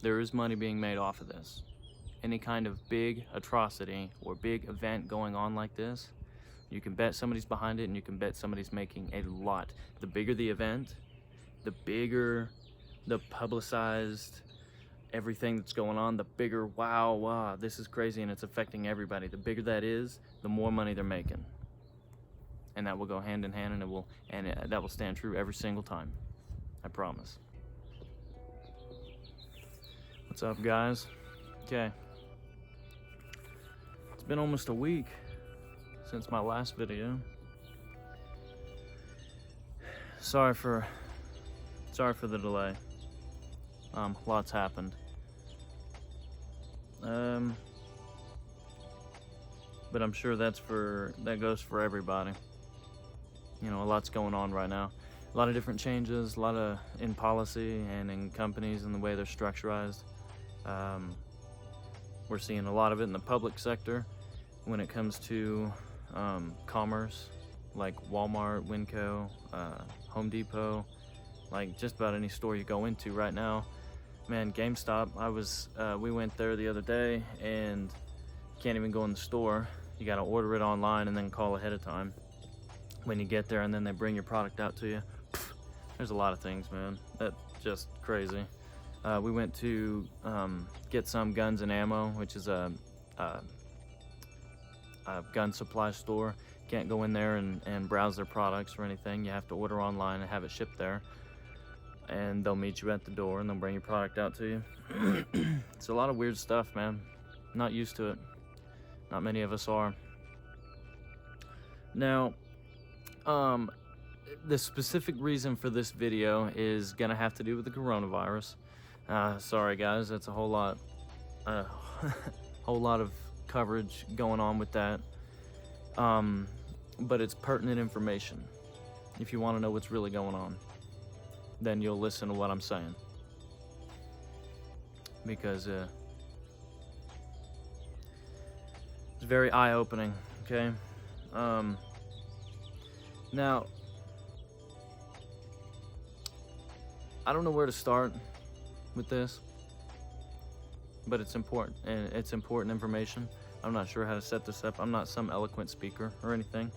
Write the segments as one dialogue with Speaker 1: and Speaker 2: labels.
Speaker 1: there is money being made off of this. Any kind of big atrocity or big event going on like this, you can bet somebody's behind it, and you can bet somebody's making a lot. The bigger the event, the bigger the publicized everything that's going on, the bigger, wow, this is crazy and it's affecting everybody. The bigger that is, the more money they're making. And that will go hand in hand, and that will stand true every single time. I promise. What's up, guys? Okay. It's been almost a week since my last video. Sorry for the delay. Lots happened. But I'm sure that goes for everybody. You know, a lot's going on right now. A lot of different changes, a lot in policy and in companies and the way they're structurized. We're seeing a lot of it in the public sector when it comes to commerce, like Walmart, Winco, Home Depot, like just about any store you go into right now. Man, GameStop, we went there the other day and can't even go in the store. You gotta order it online and then call ahead of time when you get there, and then they bring your product out to you. There's a lot of things, man. That's just crazy. We went to get some guns and ammo, which is a gun supply store. Can't go in there and browse their products or anything. You have to order online and have it shipped there. And they'll meet you at the door and they'll bring your product out to you. It's a lot of weird stuff, man. Not used to it. Not many of us are. Now, the specific reason for this video is gonna have to do with the coronavirus. Sorry guys, that's a whole lot of coverage going on with that. But it's pertinent information. If you want to know what's really going on, then you'll listen to what I'm saying. Because it's very eye-opening, okay? Now, I don't know where to start with this, but it's important, and it's important information. I'm not sure how to set this up. I'm not some eloquent speaker or anything.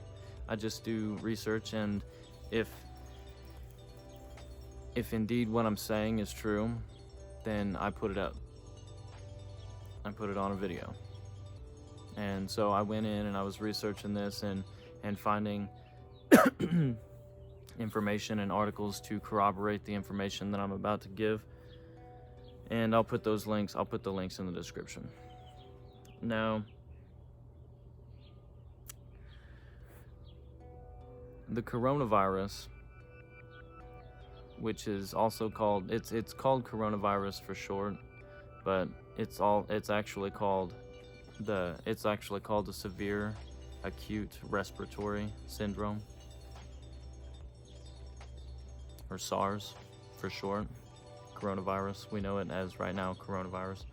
Speaker 1: I just do research, and if indeed what I'm saying is true, then I put it out. I put it on a video. And so I went in and I was researching this and finding information and articles to corroborate the information that I'm about to give. And I'll put the links in the description. Now, the coronavirus, which is also called, it's called coronavirus for short, but it's actually called the severe acute respiratory syndrome, or SARS for short. Coronavirus, we know it as right now coronavirus.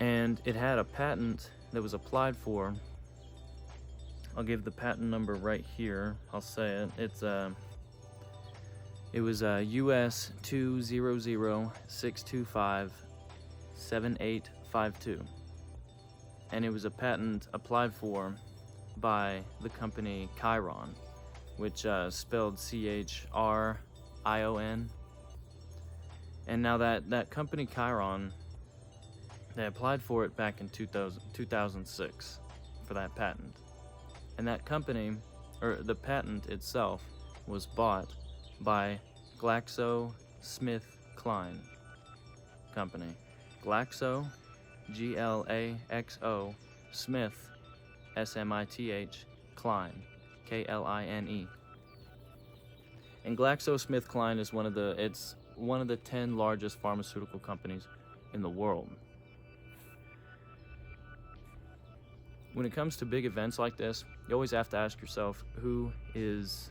Speaker 1: And it had a patent that was applied for. I'll give the patent number right here. I'll say it. It was US 200-625-7852. And it was a patent applied for by the company Chiron, which spelled CHRION. And now that company Chiron, they applied for it back in 2006 for that patent. And that company, or the patent itself, was bought by GlaxoSmithKline company. Glaxo, Glaxo, Smith, Smith, Kline, Kline. And GlaxoSmithKline is one of the 10 largest pharmaceutical companies in the world. When it comes to big events like this, you always have to ask yourself, who is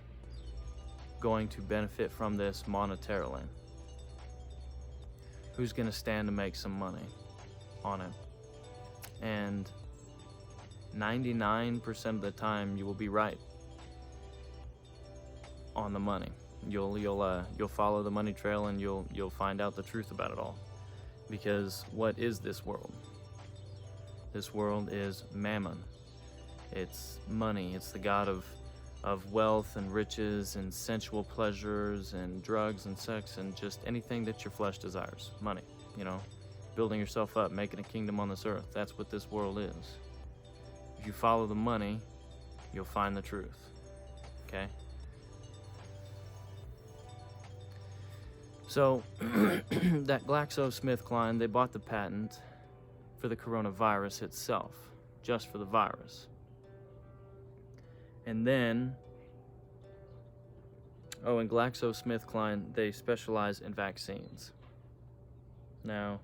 Speaker 1: going to benefit from this monetarily? Who's going to stand to make some money on it? And 99% of the time, you will be right on the money. You'll follow the money trail, and you'll find out the truth about it all. Because what is this world? This world is mammon. It's money. It's the god of wealth and riches and sensual pleasures and drugs and sex and just anything that your flesh desires. Money, you know, building yourself up, making a kingdom on this earth. That's what this world is. If you follow the money, you'll find the truth, okay? So, that GlaxoSmithKline, they bought the patent for the coronavirus itself, just for the virus. And then, in GlaxoSmithKline, they specialize in vaccines. Now,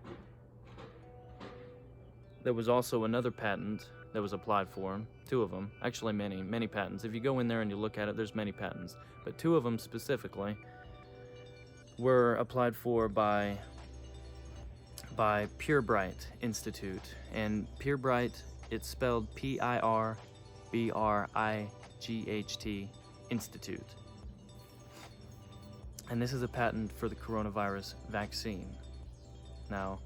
Speaker 1: there was also another patent that was applied for, 2 of them, actually many patents. If you go in there and you look at it, there's many patents, but 2 of them specifically were applied for by PIRBRIGHT Institute. And PIRBRIGHT, it's spelled PIRBRIGHT Institute. And this is a patent for the coronavirus vaccine. Now,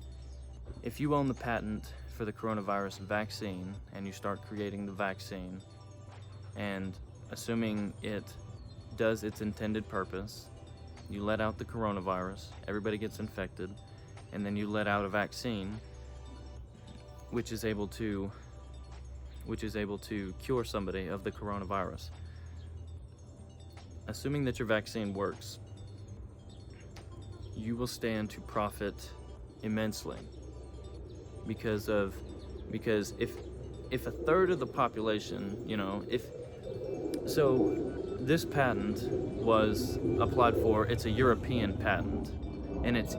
Speaker 1: if you own the patent for the coronavirus vaccine and you start creating the vaccine, and assuming it does its intended purpose, you let out the coronavirus, everybody gets infected, and then you let out a vaccine which is able to cure somebody of the coronavirus. Assuming that your vaccine works, you will stand to profit immensely because if a third of the population, you know, this patent was applied for, it's a European patent, and it's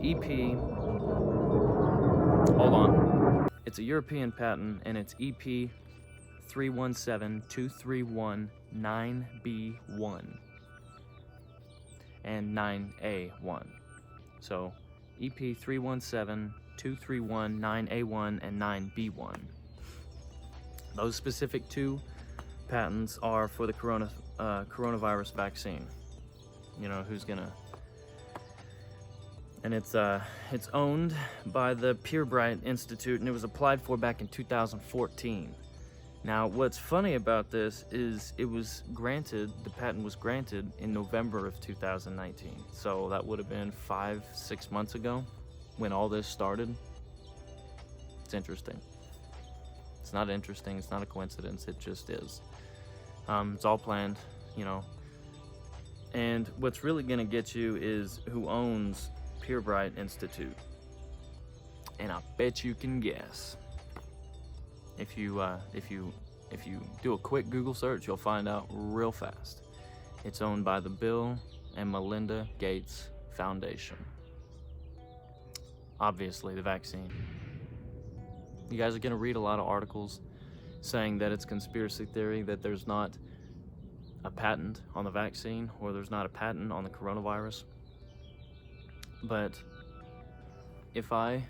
Speaker 1: it's a European patent, and it's EP 317231-9B1 and 9A1. So EP 317231-9A1 and 9B1. Those specific 2 patents are for the coronavirus vaccine. You know, and it's owned by the PIRBRIGHT Institute, and it was applied for back in 2014. Now, what's funny about this is the patent was granted in November of 2019. So that would have been 5-6 months ago when all this started. It's interesting. It's not interesting, it's not a coincidence, it just is. It's all planned, you know. And what's really gonna get you is who owns PIRBRIGHT Institute. And I bet you can guess. If you do a quick Google search, you'll find out real fast. It's owned by the Bill and Melinda Gates Foundation. Obviously, the vaccine. You guys are gonna read a lot of articles saying that it's conspiracy theory, that there's not a patent on the vaccine, or there's not a patent on the coronavirus. But if I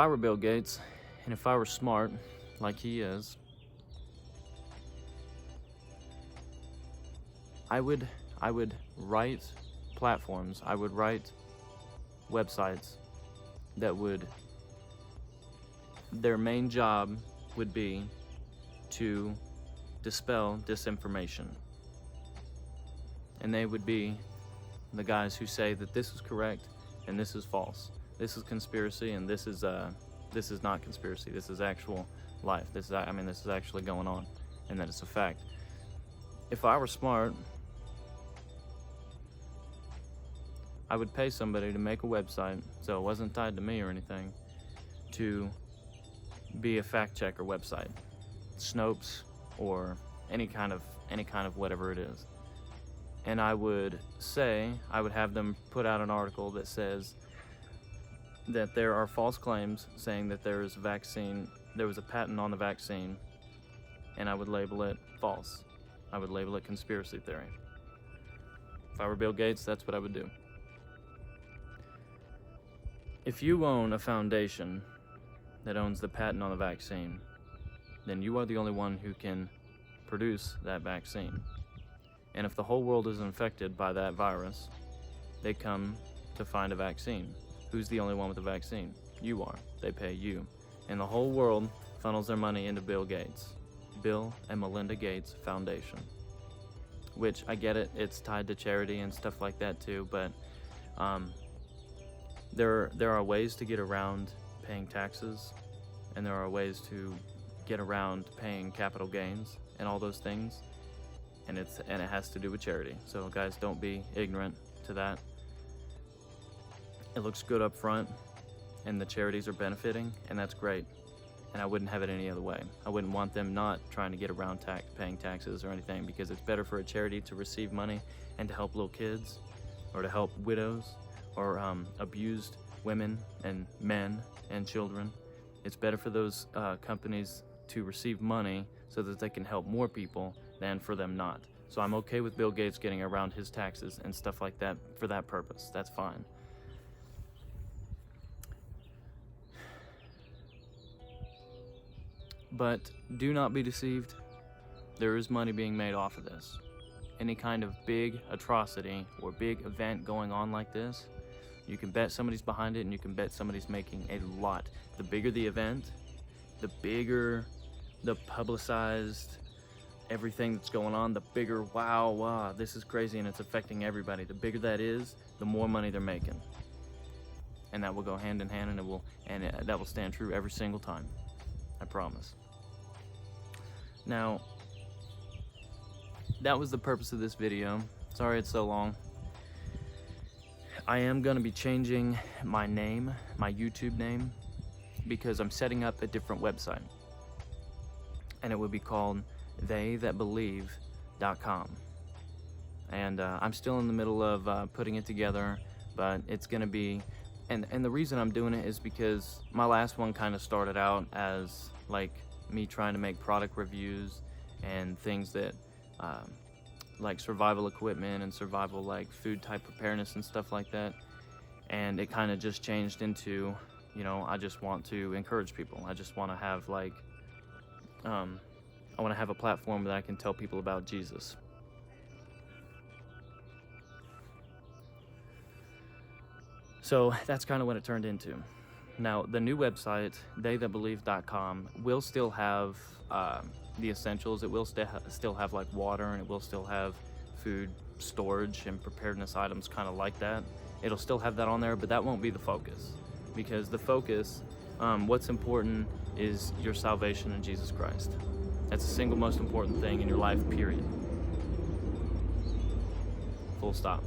Speaker 1: were Bill Gates, and if I were smart, like he is, I would write platforms, I would write websites that their main job would be to dispel disinformation. And they would be the guys who say that this is correct and this is false. This is conspiracy and this is not conspiracy. This is actual life. This is actually going on, and that it's a fact. If I were smart, I would pay somebody to make a website, so it wasn't tied to me or anything, to be a fact checker website, Snopes or any kind of whatever it is. And I would have them put out an article that says that there are false claims saying that there was a patent on the vaccine, and I would label it false. I would label it conspiracy theory. If I were Bill Gates, that's what I would do. If you own a foundation that owns the patent on the vaccine, then you are the only one who can produce that vaccine. And if the whole world is infected by that virus, they come to find a vaccine. Who's the only one with a vaccine? You are. They pay you. And the whole world funnels their money into Bill Gates. Bill and Melinda Gates Foundation. Which, I get it, it's tied to charity and stuff like that too, but there are ways to get around paying taxes, and there are ways to get around paying capital gains and all those things, and it has to do with charity. So guys, don't be ignorant to that. It looks good up front, and the charities are benefiting, and that's great. And I wouldn't have it any other way. I wouldn't want them not trying to get around paying taxes or anything, because it's better for a charity to receive money and to help little kids, or to help widows, or abused women and men and children. It's better for those companies to receive money so that they can help more people than for them not. So I'm okay with Bill Gates getting around his taxes and stuff like that for that purpose. That's fine. But do not be deceived. There is money being made off of this. Any kind of big atrocity or big event going on like this, you can bet somebody's behind it, and you can bet somebody's making a lot. The bigger the event, the bigger the publicized everything that's going on, the bigger, wow, this is crazy and it's affecting everybody. The bigger that is, the more money they're making. And that will go hand in hand, and that will stand true every single time. I promise. Now, that was the purpose of this video. Sorry it's so long. I am going to be changing my name, my YouTube name, because I'm setting up a different website. And it would be called theythatbelieve.com. And I'm still in the middle of putting it together, but it's going to be... And the reason I'm doing it is because my last one kind of started out as like me trying to make product reviews and things that like survival equipment and survival like food type preparedness and stuff like that. And it kind of just changed into, you know, I just want to encourage people. I just want to have like, I want to have a platform that I can tell people about Jesus. So that's kind of what it turned into. Now, the new website, theythatbelieve.com, will still have the essentials. It will still have like water, and it will still have food storage and preparedness items kind of like that. It'll still have that on there, but that won't be the focus. Because the focus, what's important is your salvation in Jesus Christ. That's the single most important thing in your life, period. Full stop.